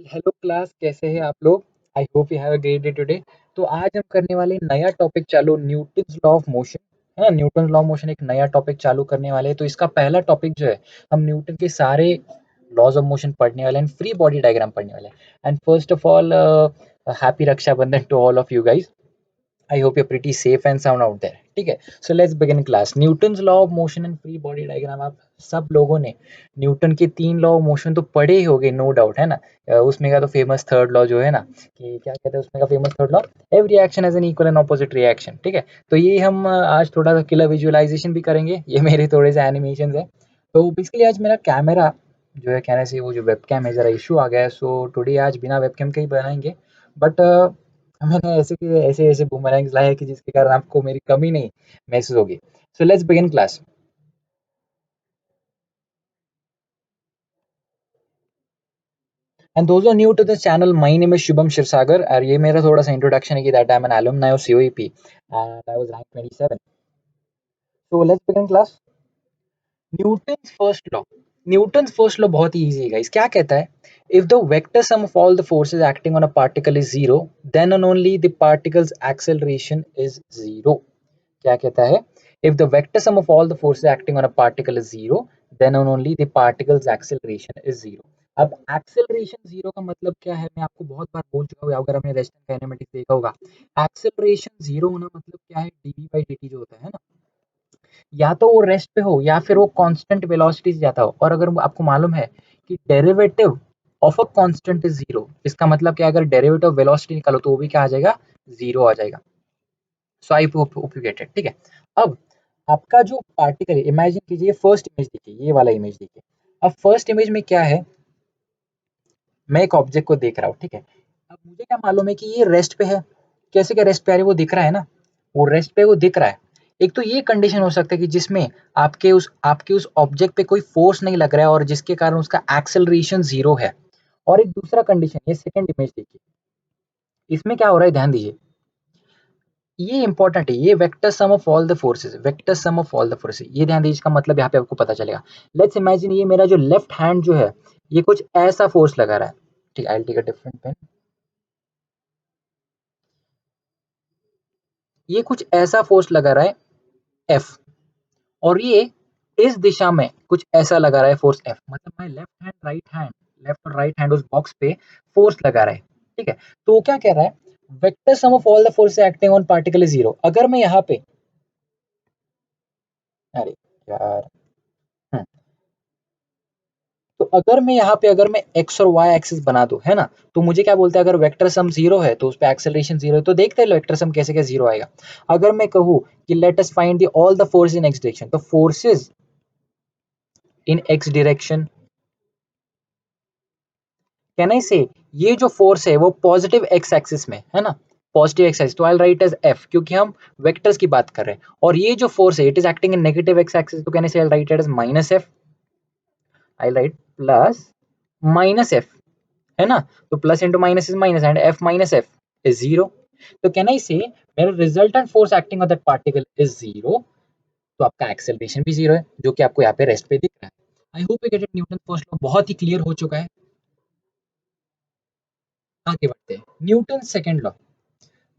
Hello class, कैसे हैं आप लोग? आई hope you have a great day today. तो आज हम करने वाले नया टॉपिक चालू, न्यूटन्स लॉ ऑफ मोशन है ना। न्यूटन लॉ ऑफ मोशन एक नया टॉपिक चालू करने वाले हैं। तो इसका पहला टॉपिक जो है, हम न्यूटन के सारे लॉज ऑफ मोशन पढ़ने वाले हैं, फ्री बॉडी डायग्राम पढ़ने वाले हैं। And first of all, happy Rakshabandhan to all of you guys. I hope you pretty safe and sound out there. ठीक है, so let's begin class. Newton's law of motion and free body diagram, आप सब लोगों ने Newton के 3 law of motion तो पढ़े ही होंगे, नो डाउट, है ना। उसमें का तो फेमस थर्ड लॉ जो है ना, कि क्या कहते हैं उसमें का famous third law, every action has an equal and opposite reaction. ठीक है, तो ये हम आज थोड़ा सा किलर विजुअलाइजेशन भी करेंगे। ये मेरे थोड़े से एनिमेशन है। तो बेसिकली आज मेरा कैमरा जो है, कहने से वो जो वेबकैम है ज़रा इशू आ गया है, सो टुडे आज बिना वेबकैम के ही बनाएंगे। बट मैंने ऐसे ऐसे बूमरैंग्स लाए हैं कि जिसके कारण आपको मेरी कमी नहीं महसूस होगी। So let's begin class. And दोस्तों new to this channel, my name is Shubham Kshirsagar और ये मेरा थोड़ा सा इंट्रोडक्शन है कि that I am an alumni of COEP and I was ranked 27. So let's begin class. Newton's first law. Newton's first law बहुत ही इजी है गाइस। क्या कहता है? If the vector sum of all the forces acting on a particle is zero, then and only the particle's acceleration is zero. क्या कहता है? If the vector sum of all the forces acting on a particle is zero, then and only the particle's acceleration is zero. अब acceleration zero का मतलब क्या है, मैं आपको बहुत बार बोल चुका हूँ, अगर आपने रेस्ट काइनेमेटिक्स देखा होगा। एक्सेलरेशन जीरो होना मतलब क्या है, dv बाई dt जो होता है ना, या तो वो रेस्ट पे हो या फिर वो कांस्टेंट वेलोसिटी से जाता हो। और अगर आपको मालूम है कि derivative of a constant is zero, इसका मतलब क्या, अगर डेरिवेटिव वेलोसिटी निकालो तो वो भी क्या आ जाएगा, जीरो आ जाएगा। So I hope you get it. ठीक है, अब आपका जो पार्टिकल है, इमेजिन कीजिए, फर्स्ट इमेज देखिए, ये वाला इमेज देखिए। अब फर्स्ट इमेज में क्या है, मैं एक ऑब्जेक्ट को देख रहा हूँ। ठीक है, अब मुझे क्या मालूम है कि ये रेस्ट पे है। कैसे क्या रेस्ट पे आ रही है, वो दिख रहा है ना, वो रेस्ट पे वो दिख रहा है। एक तो ये कंडीशन हो सकता है कि जिसमें आपके उस ऑब्जेक्ट पे कोई फोर्स नहीं लग रहा है और जिसके कारण उसका एक्सेलरेशन जीरो है। और एक दूसरा कंडीशन, ये सेकंड इमेज देखिए, इसमें क्या हो रहा है, ध्यान दीजिए, ये इंपॉर्टेंट है, ये vector sum of all the forces, vector sum of all the forces, ये ध्यान दीजिए, इसका मतलब यहाँ पे आपको पता चलेगा। लेट्स इमेजिन ये मेरा जो लेफ्ट हैंड जो है, ये कुछ ऐसा फोर्स लगा रहा है। ठीक, I will take a different pen. ये कुछ ऐसा फोर्स लगा रहा है एफ, और ये इस दिशा में कुछ ऐसा लगा रहा है फोर्स एफ, मतलब मैं लेफ्ट और राइट हैंड उस बॉक्स पे फोर्स लगा रहा है। ठीक है, तो वो क्या कह रहा है, vector sum of all the force acting on particle is zero. अगर मैं यहाँ पे, अरे यार, हम्म, तो अगर मैं यहाँ पे, अगर मैं एक्स और वाई एक्सिस बना दूं, है ना, तो मुझे क्या बोलते हैं, अगर वेक्टर सम जीरो है तो उस पे एक्सेलरेशन जीरो है। तो देखते हैं वेक्टर सम कैसे कैसे जीरो आएगा। अगर मैं कहूँ कि let us find the all the force in x direction, तो forces in x direction, can I say, ये जो फोर्स है वो पॉजिटिव एक्स एक्सिस में है ना, पॉजिटिव एक्स एक्सिस, तो आई राइट एज एफ, क्योंकि हम वेक्टर्स की बात कर रहे हैं। और ये जो फोर्स है, it is acting in negative x axis, तो कैन आई से, आई राइट एज माइनस एफ, आई राइट प्लस माइनस एफ, है ना। तो plus into minus is minus and F minus F is zero. तो कैन आई से मेरा resultant force acting on that particle is zero. तो आपका acceleration भी जीरो है, जो कि आपको यहाँ पे रेस्ट पे दिख रहा है। आई hope you get it. Newton first law बहुत ही क्लियर हो चुका है। आगे बढ़ते हैं, Newton second law.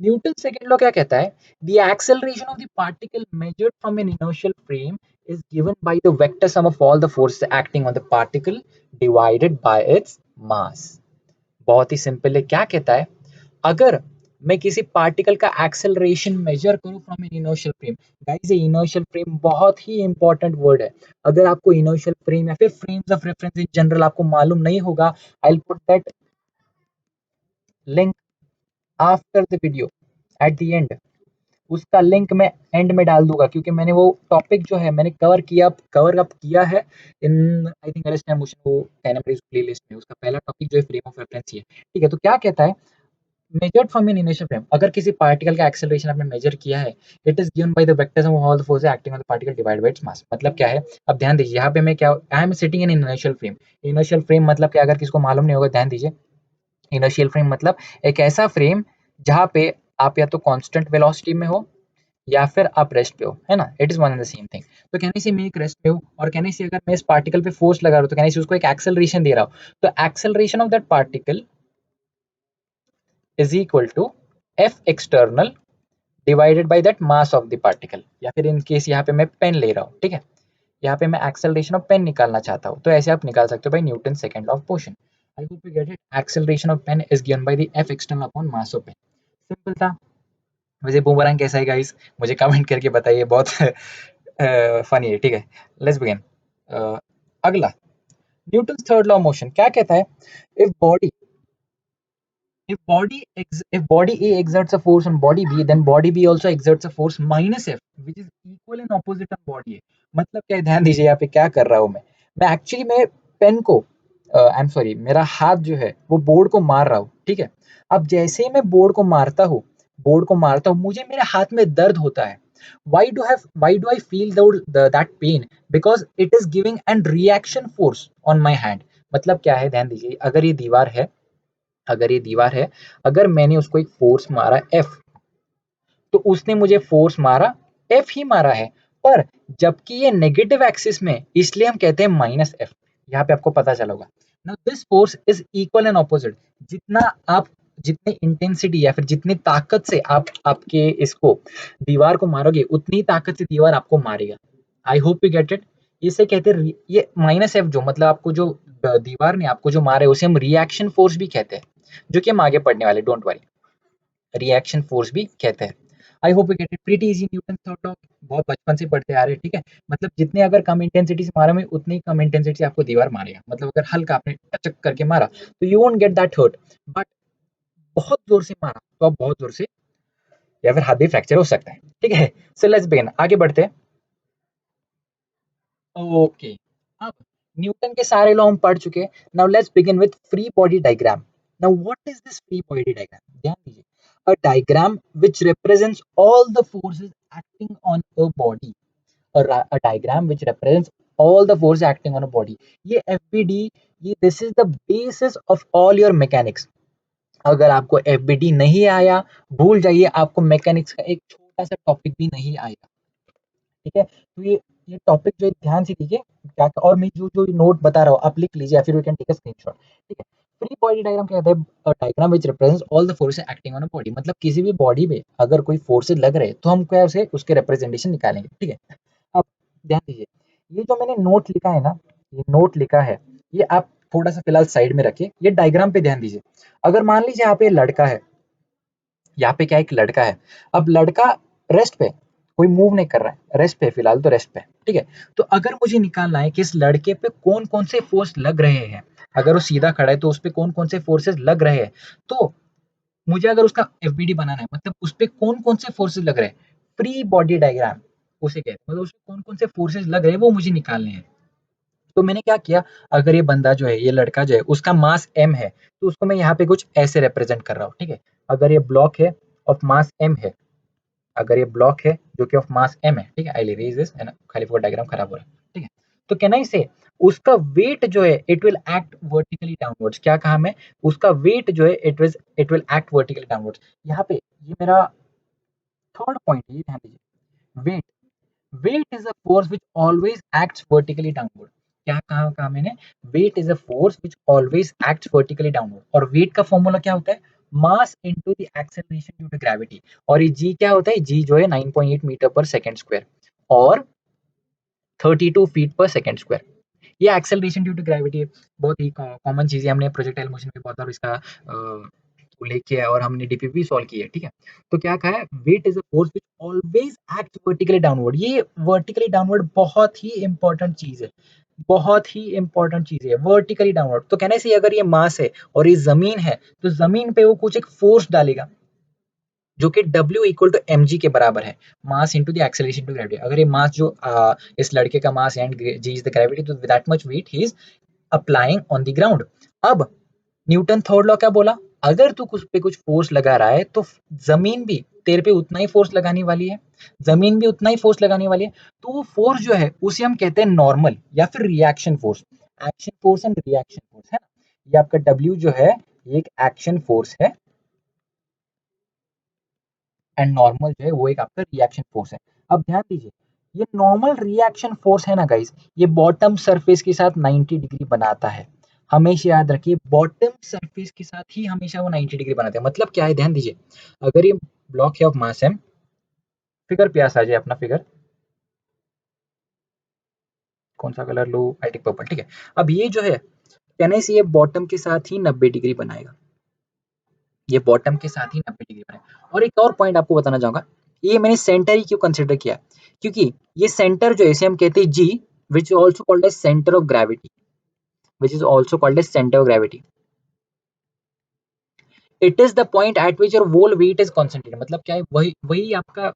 Newton second law क्या कहता है, the acceleration of the particle measured from N inertial frame is given by the vector sum of all the forces acting on the particle divided by its mass. बहुत ही simple है। क्या कहता है, अगर मैं किसी पार्टिकल का एक्सेलरेशन मेजर करूं from N inertial frame, guys ये इनर्शियल फ्रेम बहुत ही इंपॉर्टेंट वर्ड है। अगर आपको इनर्शियल फ्रेम या फिर frames of reference in general आपको मालूम नहीं होगा, I will put that link after the video at the end. उसका लिंक मैं एंड में डाल दूंगा, क्योंकि मैंने वो टॉपिक जो है मैंने कवर अप किया है इन, आई थिंक अरेस्ट मोशन, वो काइनेमेटिक्स प्लेलिस्ट में उसका पहला टॉपिक जो है फ्रेम ऑफ रेफरेंस ही है। ठीक है, तो क्या कहता है, measured from N inertial frame, अगर किसी पार्टिकल का एक्सेलरेशन आपने मेजर किया है, it is given by the vector sum of all the forces acting on the particle divided by its mass. मतलब क्या है, अब ध्यान दीजिए, यहाँ पे मैं क्या, I am sitting in inertial frame. Inertial frame मतलब क्या, अगर किसको मालूम नहीं होगा, ध्यान दीजिए, इनर्शियल फ्रेम मतलब एक ऐसा फ्रेम जहाँ पे आप या तो कांस्टेंट वेलोसिटी में हो या फिर आप रेस्ट पे हो, है ना, it is one and the same thing. तो कहने से मैं एक रेस्ट पे हूँ, और कहने से अगर मैं इस पार्टिकल पे फोर्स लगा रहा हूँ, तो कहने से उसको एक एक्सेलरेशन दे रहा हूँ। तो acceleration of that particle is equal to F external divided by that mass of the particle, या फिर इन केस यहाँ पे मैं पेन ले रहा हूँ, ठीक है, यहाँ पे मैं एक्सेलरेशन ऑफ पेन निकालना चाहता हूँ, तो ऐसे आप निकाल सकते हो by Newton second law of motion. I hope you get it. Acceleration of pen is given by the F external upon mass of pen. Simple था। वैसे बूमरैंग कैसा है गाइस, मुझे कमेंट करके बताइए, बहुत फनी है, ठीक है। Let's begin. अगला, Newton third law of motion क्या कहता है? If body if body A exerts a force on body B, then body B also exerts a force minus F, which is equal and opposite on body A। मतलब क्या है, ध्यान दीजिए यहाँ पे क्या कर रहा हूँ मैं एक्चुअली मैं पेन को आई एम सॉरी, मेरा हाथ जो है वो बोर्ड को मार रहा हूँ, ठीक है। अब जैसे ही मैं बोर्ड को मारता हूँ मुझे मेरे हाथ में दर्द होता है। Why do I feel that pain? Because it is giving an reaction force on my hand। मतलब क्या है, ध्यान दीजिए, अगर ये दीवार है, अगर मैंने उसको एक फोर्स मारा एफ, तो उसने मुझे फोर्स मारा एफ ही मारा है, पर जबकि ये नेगेटिव एक्सिस में, इसलिए हम कहते हैं माइनस एफ। यहाँ पे आपको पता चला होगा। Now this force is equal and opposite. जितना आप जितनी इंटेंसिटी या फिर जितनी ताकत से आप आपके इसको दीवार को मारोगे, उतनी ताकत से दीवार आपको मारेगा। आई होप यू गेट इट। इसे कहते हैं ये माइनस एफ, जो मतलब आपको जो दीवार ने आपको जो मारा है उसे हम रिएक्शन फोर्स भी कहते हैं, जो कि हम आगे पढ़ने वाले, डोंट वरी। रिएक्शन फोर्स भी कहते हैं। आई hope you get it. Pretty easy, Newton third law बहुत बचपन से पढ़ते आ रहे हैं, ठीक है। मतलब जितने अगर कम इंटेंसिटी से मारा, में उतनी कम इंटेंसिटी से आपको दीवार मारेगा। मतलब अगर हल्का आपने टचक करके मारा तो you won't get that hurt, but बहुत जोर से मारा तो आप बहुत जोर से, या फिर हाथ भी फ्रैक्चर हो सकता है, ठीक है। सो लेट्स बिगिन, आगे बढ़ते हैं। ओके, अब न्यूटन के सारे लॉ हम पढ़ चुके हैं। Now let's begin with free body diagram. Now what is this free body diagram? ध्यान दीजिए, a diagram which represents all the forces acting on a body, a diagram which represents all the forces acting on a body। ये FBD, ये this is the basis of all your mechanics। अगर आपको FBD नहीं आया, भूल जाइए, आपको mechanics का एक छोटा सा टॉपिक भी नहीं आएगा, ठीक है। तो ये टॉपिक जो है ध्यान से लीजिए क्या, और मैं जो जो नोट बता रहा हूँ आप लिख लीजिए, या फिर we can take a screenshot, ठीक है। फ्री बॉडी डायग्राम क्या कहता है? Diagram which represents all the forces acting on a body. मतलब किसी भी बॉडी पे अगर कोई फोर्सेस लग रहे हैं तो हम क्या उसे उसके रिप्रेजेंटेशन निकालेंगे, ठीक है। अब ध्यान दीजिए, ये जो मैंने नोट लिखा है ना, ये नोट लिखा है, ये आप थोड़ा सा फिलहाल साइड में रखिए, ये डायग्राम पे ध्यान दीजिए। अगर मान लीजिए यहाँ पे लड़का है, यहाँ पे क्या एक लड़का है, अब लड़का रेस्ट पे, कोई मूव नहीं कर रहा है, रेस्ट पे, फिलहाल तो रेस्ट पे, ठीक है। तो अगर मुझे निकालना है कि इस लड़के पे कौन कौन से फोर्स लग रहे हैं, अगर वो सीधा खड़ा है तो उस पे कौन कौन से फोर्सेस लग रहे हैं, तो मुझे अगर उसका एफबीडी बनाना है, मतलब उस पे कौन कौन से फोर्सेस लग रहे हैं, फ्री बॉडी डायग्राम उसे कहते हैं, मतलब उसमें कौन कौन से फोर्सेस लग रहे हैं वो मुझे निकालने हैं। तो मैंने क्या किया, अगर ये बंदा जो है, ये लड़का जो है, उसका मास m है, तो उसको मैं यहाँ पे कुछ ऐसे रिप्रेजेंट कर रहा हूँ, ठीक है। अगर ये ब्लॉक है ऑफ मास m है, अगर ये ब्लॉक है जो कि ऑफ मास m है, ठीक है। आई इरेज दिस, है ना, खाली फोर डायग्राम खराब हो रहा है, ठीक है। तो कैन आई से उसका वेट जो है it will act vertically downwards. क्या कहा मैं? उसका वेट जो है it will act vertically downwards. यहाँ पे ये मेरा थर्ड पॉइंट है, ये ध्यान दीजिए। Weight, weight is a force which always acts vertically downward. क्या कहा मैंने? Weight is a force which always acts vertically downward. और वेट का फॉर्मूला क्या होता है? Mass into the acceleration due to gravity. और ये जी क्या होता है? जी जो है 9.8 मीटर पर सेकंड स्क्वायर और 32 फीट पर सेकंड स्क्वायर। ये एक्सेलरेशन ड्यू टू ग्रेविटी है। बहुत ही कॉमन चीज है, हमने प्रोजेक्टाइल मोशन में बहुत बार इसका उल्लेख किया है और हमने डीपीपी सॉल्व की है, ठीक है। तो क्या कहा है? Weight is a force which always act vertically downward. ये वर्टिकली डाउनवर्ड बहुत ही इंपॉर्टेंट चीज है, बहुत ही इंपॉर्टेंट चीज है, वर्टिकली डाउनवर्ड। तो कहने से अगर ये मास है और ये जमीन है, तो जमीन पे वो कुछ एक फोर्स डालेगा जो कि W इक्वल टू mg के बराबर है, mass into the acceleration to gravity. अगर ये मास जो इस लड़के का mass and g is the gravity, तो that much weight he is applying on the ground. अब न्यूटन थर्ड लॉ क्या बोला? अगर तू कुछ पे कुछ फोर्स लगा रहा है तो जमीन भी तेरे पे उतना ही फोर्स लगाने वाली है, जमीन भी उतना ही फोर्स लगाने वाली है। तो वो फोर्स जो है उसे हम कहते हैं नॉर्मल या फिर reaction force. Action force and reaction force, है ना। ये आपका W जो है ये एक एक्शन फोर्स है, एंड नॉर्मल जो है वो एक आपका रिएक्शन फोर्स है। अब ध्यान दीजिए, ये नॉर्मल रिएक्शन फोर्स है ना गाइस, ये बॉटम सरफेस के साथ 90 डिग्री बनाता है। हमेशा याद रखिए बॉटम सरफेस के साथ ही हमेशा वो 90 डिग्री बनाते हैं। मतलब क्या है, ध्यान दीजिए, अगर ये ब्लॉक है ऑफ मास एम, फिगर पे आ जाए अपना फिगर, कौन सा कलर लो, आई टिक पर्पल, ठीक है। अब ये जो है कहने से ये बॉटम के साथ ही 90 डिग्री बनाएगा, ये बॉटम के साथ ही 90 डिग्री बनाएगा। और एक और पॉइंट आपको बताना चाहूंगा, ये मैंने सेंटर ही क्यों कंसिडर किया, क्योंकि ये सेंटर जो है इसे हम कहते हैं g, which is also called as centre of gravity, which is also called as centre of gravity. It is the point at which your whole weight is concentrated। मतलब क्या है, वही वही आपका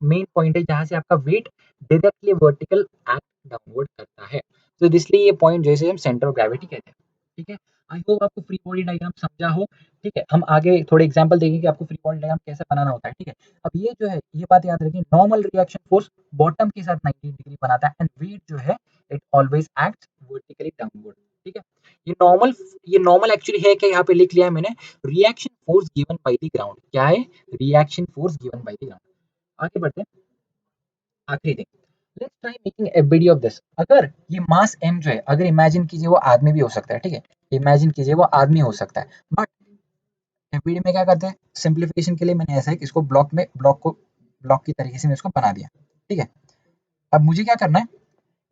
मेन पॉइंट है जहां से आपका weight directly vertical act downward करता है। तो इसलिए ये पॉइंट जैसे हम सेंटर ऑफ ग्रेविटी कहते हैं, ठीक है। आई होप आपको फ्री बॉडी डायग्राम समझा हो, ठीक है। हम आगे थोड़े एग्जांपल देखेंगे कि आपको फ्री बॉडी डायग्राम कैसे बनाना होता है, ठीक है। अब ये जो है ये बात याद रखिए, नॉर्मल रिएक्शन फोर्स बॉटम के साथ 90 डिग्री बनाता है एंड वेट जो है it always acts vertically downward, ठीक है। ये नॉर्मल, ये नॉर्मल एक्चुअली है क्या, यहाँ पे लिख लिया है मैंने, reaction force given by the ground. क्या है, reaction force given by the ground. आगे बढ़ते हैं, आखिरी thing, let's try making FBD of this. अगर ये मास m जो है, अगर इमेजिन कीजिए वो आदमी भी हो सकता है, ठीक है, इमेजिन कीजिए वो आदमी हो सकता है, बट एफबीडी में क्या करते हैं, सिंप्लीफिकेशन के लिए मैंने ऐसा है कि इसको ब्लॉक में, ब्लॉक को ब्लॉक की तरीके से मैं इसको बना दिया, ठीक है। अब मुझे क्या करना है,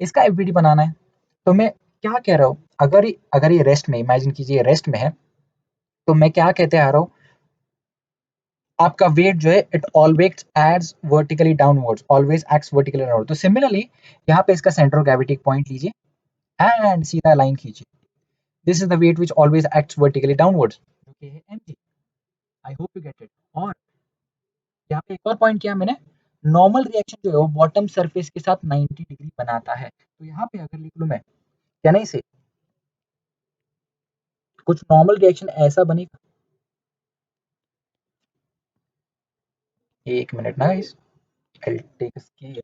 इसका एफबीडी बनाना है। तो मैं क्या कह रहा हूँ, अगर ये रेस्ट में, इमेजिन कीजिए रेस्ट में है, तो मैं क्या कहते आ रहा हूँ, आपका वेट जो है it always acts vertically downwards, always acts vertically downward. तो सिमिलरली यहाँ पे इसका सेंटर ऑफ ग्रेविटी पॉइंट लीजिए एंड सीधा लाइन खींचिए, this is the weight which always acts vertically downwards, जो कि है mg। I hope you get it. और यहाँ पे एक और पॉइंट किया मैंने, नॉर्मल रिएक्शन जो है वो बॉटम सरफेस के साथ 90 डिग्री बनाता है। तो यहाँ पे अगर लिख लूं मैं, क्या नहीं से कुछ नॉर्मल रिएक्शन ऐसा बनेगा, एक मिनट ना guys, I will take a scale.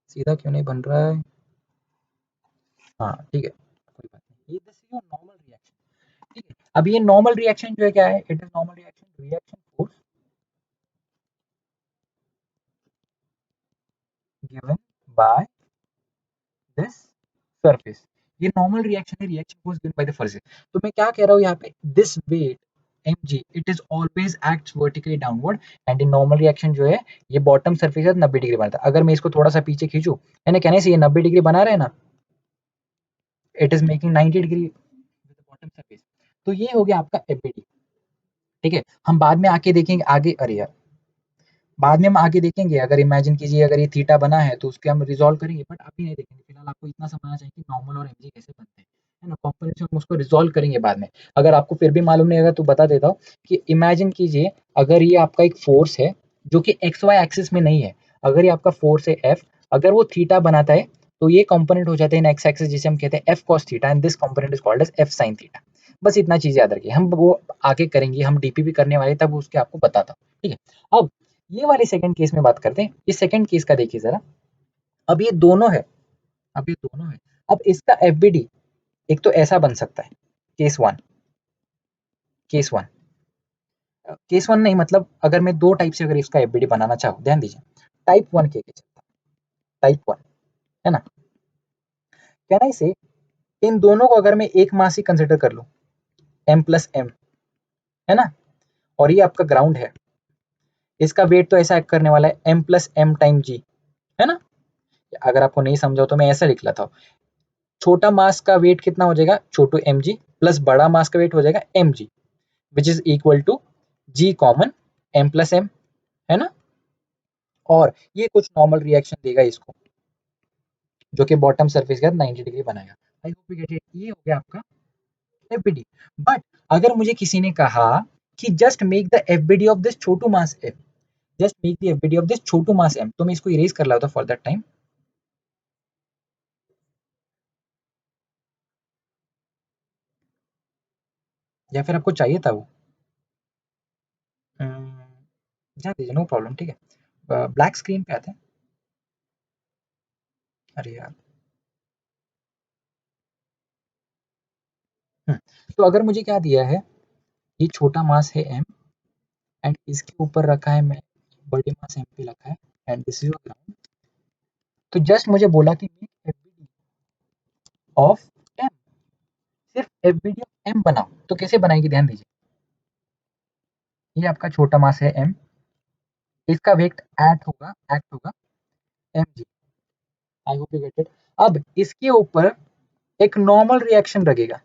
सीधा क्यों नहीं बन रहा है, हाँ ठीक है कोई बात नहीं, ये this is your normal reaction, ठीक है। अब ये नॉर्मल रिएक्शन जो है क्या है, it is normal reaction, reaction force given by this surface, ये नॉर्मल रिएक्शन है, reaction force given by the surface. तो मैं क्या कह रहा हूँ यहाँ पे, this weight mg it is always acts vertically downward and in normal reaction जो है ये बॉटम सरफेस है 90 डिग्री बनाता है। अगर मैं इसको थोड़ा सा पीछे खींचूं, यानी कहने से ये 90 डिग्री बना रहे हैं ना, it is making 90 degree with bottom surface. तो ये हो गया आपका एफबीडी, ठीक है। हम बाद में आके देखेंगे आगे, अरे यार बाद में हम आगे देखेंगे, अगर इमेजिन कीजिए अगर ये थीटा बना है तो उसके हम रिजॉल्व करेंगे, बट अभी नहीं देखेंगे। फिलहाल आपको इतना समझना चाहिए कि नॉर्मल और एमजी कैसे बनते हैं, है ना। कंपोनेंट से हम उसको रिजॉल्व करेंगे बाद में। अगर आपको फिर भी मालूम नहीं होगा तो बता देता हूँ कि इमेजिन कीजिए अगर ये आपका एक फोर्स है जो कि एक्स वाई एक्सिस में नहीं है, अगर ये आपका फोर्स है एफ, अगर वो थीटा बनाता है तो ये कंपोनेंट हो जाते हैं इन एक्स एक्सिस, जिसे हम कहते हैं F cos theta and this component is called as F sine theta. बस इतना चीज याद रखिए, हम वो आगे करेंगे, हम डीपीपी करने वाले तब उसके आपको बताता हूँ, ठीक है। अब ये वाले सेकंड केस में बात करते हैं, ये सेकंड केस का देखिए जरा। अब ये दोनों है, अब ये दोनों है, अब इसका एफबीडी एक तो ऐसा बन सकता है, case one, case one, case one नहीं, मतलब अगर मैं दो टाइप से अगर इसका एफबीडी बनाना चाहूँ, ध्यान दीजिए, टाइप वन के टाइप वन, है ना। कहना इसे, इन दोनों को अगर मैं एक मास ही कंसिडर कर लूं, m प्लस एम, है ना, और ये आपका ग्राउंड है, इसका वेट तो ऐसा करने वाला है m प्लस एम टाइम जी, है ना। अगर आपको नहीं समझा तो मैं ऐसा लिख लेता हूँ, छोटा मास का वेट कितना हो जाएगा, छोटू एम जी, प्लस बड़ा मास का वेट हो जाएगा M G, which is equal to G common M plus M, है ना। और ये कुछ नॉर्मल रिएक्शन देगा इसको, जो कि बॉटम सरफेस के साथ 90 डिग्री बनाएगा। आई होप यू गेट इट, ये हो गया आपका एफबीडी। बट अगर मुझे किसी ने कहा कि just make the FBD of this छोटू mass M, just make the FBD of this छोटू मास एम, तो मैं इसको इरेज कर लेता फॉर दैट टाइम, या फिर आपको चाहिए था वो, जान दीजिए, नो प्रॉब्लम, ठीक है। ब्लैक स्क्रीन पे आते हैं, अरे यार। हम्म, तो अगर मुझे क्या दिया है, ये छोटा मास है एम एंड इसके ऊपर रखा है मैं, बड़े मास एम पे रखा है, and this is your ground. तो जस्ट मुझे बोला कि मेक एफबीडी ऑफ एम, सिर्फ एफबीडी ऑफ एम बनाओ। तो कैसे बनाएगी, ध्यान दीजिए। ये आपका छोटा मास है एम, इसका वेट एक्ट होगा M G. I hope you get it. अब इसके ऊपर एक नॉर्मल रिएक्शन लगेगा।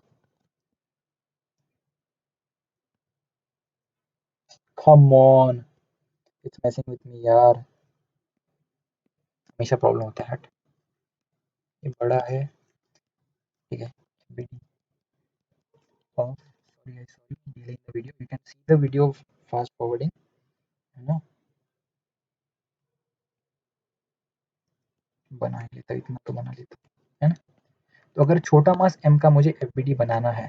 Come on, it's messing with me यार, हमेशा प्रॉब्लम होता है। हट, ये बड़ा है, ठीक है। FBD of, sorry delete the video, you can see the video fast forwarding, है ना। बना ही लेता, इतना तो बना लेता, है ना। तो अगर छोटा मास m का मुझे एफबीडी बनाना है,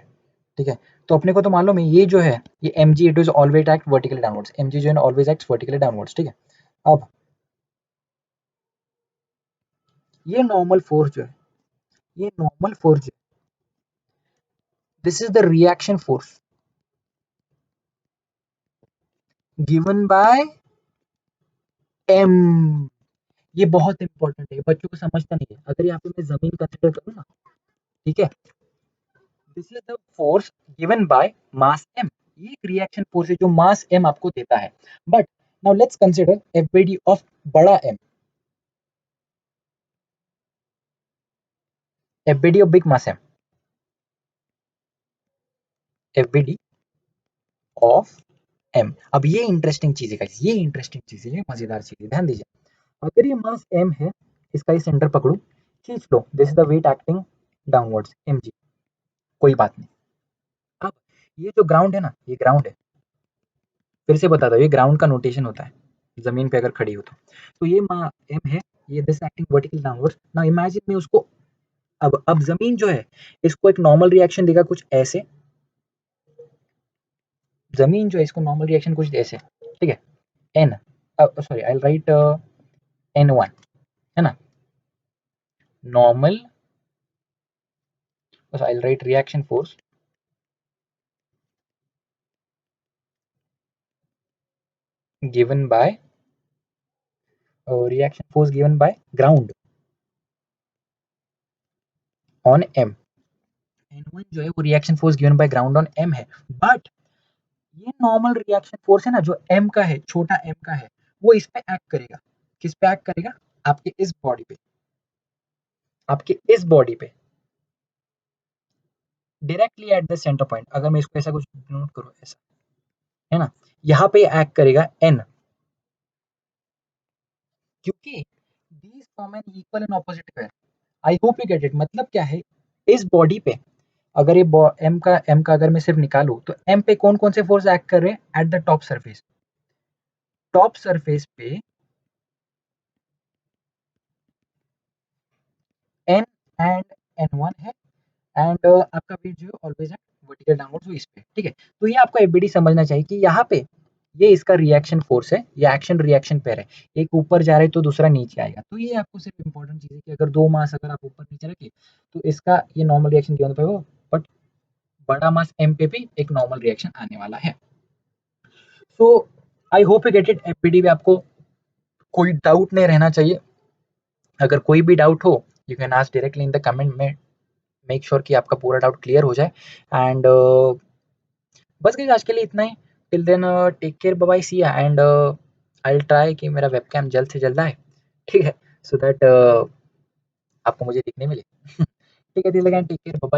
ठीक है, तो अपने को तो मालूम है ये जो है ये mg, it is always act vertically downwards, mg जो है ऑलवेज एक्ट वर्टिकली डाउनवर्ड्स, ठीक है। अब ये नॉर्मल फोर्स जो है, ये नॉर्मल फोर्स जो, this is the reaction force given bye m। ये बहुत इंपॉर्टेंट है, बच्चों को समझता नहीं है। अगर यहाँ पे मैं जमीन कंसिडर करूँ ना, ठीक है, this is the force given by mass m। ये एक रिएक्शन फोर्स है जो मास m आपको देता है। But now let's consider FBD of बड़ा m, FBD of big mass m, FBD of m। अब ये इंटरेस्टिंग चीज है guys, ये इंटरेस्टिंग चीज है, ये मजेदार चीज है, ध्यान दीजिए। अगर ये मास m है, इसका ये सेंटर पकड़ो, खींच लो, this is the weight acting downwards mg, कोई बात नहीं। अब ये जो ग्राउंड है ना, ये ग्राउंड है, फिर से बता दो, ये ग्राउंड का नोटेशन होता है जमीन पे अगर खड़ी हो तो ये m है, ये this acting vertical downwards. Now imagine में उसको, अब जमीन जो है इसको एक नॉर्मल रिएक्शन देगा कुछ ऐसे, जमीन जो है इसको नॉर्मल रिएक्शन कुछ ऐसे, ठीक है। n, sorry I right n1, है ना, normal, I right reaction force given bye, reaction force given bye ground on m। n1 जो है वो reaction force given bye ground on m है। बट ये नॉर्मल रिएक्शन फोर्स है ना जो m का है, छोटा m का है, वो इस पे एक्ट करेगा। किस पे एक्ट करेगा, आपके इस बॉडी पे, आपके इस बॉडी पे directly at the centre point. अगर मैं इसको ऐसा कुछ नोट करूँ ऐसा, है ना, यहाँ पे एक्ट करेगा n, क्योंकि these form an equal and opposite pair। I hope you get it. मतलब क्या है, इस बॉडी पे अगर ये m का अगर मैं सिर्फ निकालू तो m पे कौन कौन से फोर्स एक्ट कर रहे हैं, at the top surface, top surface पे n एंड n1 है, एंड आपका वेट जो है ऑलवेज है वर्टिकल डाउनवर्ड्स, इस पे, ठीक है। तो ये आपको एफबीडी समझना चाहिए कि यहाँ पे ये इसका रिएक्शन फोर्स है, ये एक्शन रिएक्शन पेयर है, एक ऊपर जा रहा है तो दूसरा नीचे आएगा। तो ये आपको सिर्फ इंपॉर्टेंट चीज है कि अगर दो मास अगर आप ऊपर नीचे रखे तो इसका ये नॉर्मल रिएक्शन क्यों होता है, बट बड़ा मास m पे भी एक नॉर्मल रिएक्शन आने वाला है। So I hope you get it. FBD में आपको कोई डाउट नहीं रहना चाहिए। अगर कोई भी डाउट हो, you can ask directly in the comment में, मेक श्योर कि आपका पूरा डाउट क्लियर हो जाए। एंड बस गाइस आज के लिए इतना ही। Till then take care, bye bye, see ya, and I will try कि मेरा वेबकैम जल्द से जल्द आए, ठीक है, सो दैट आपको मुझे दिखने मिले। ठीक है, till then take care, bye bye.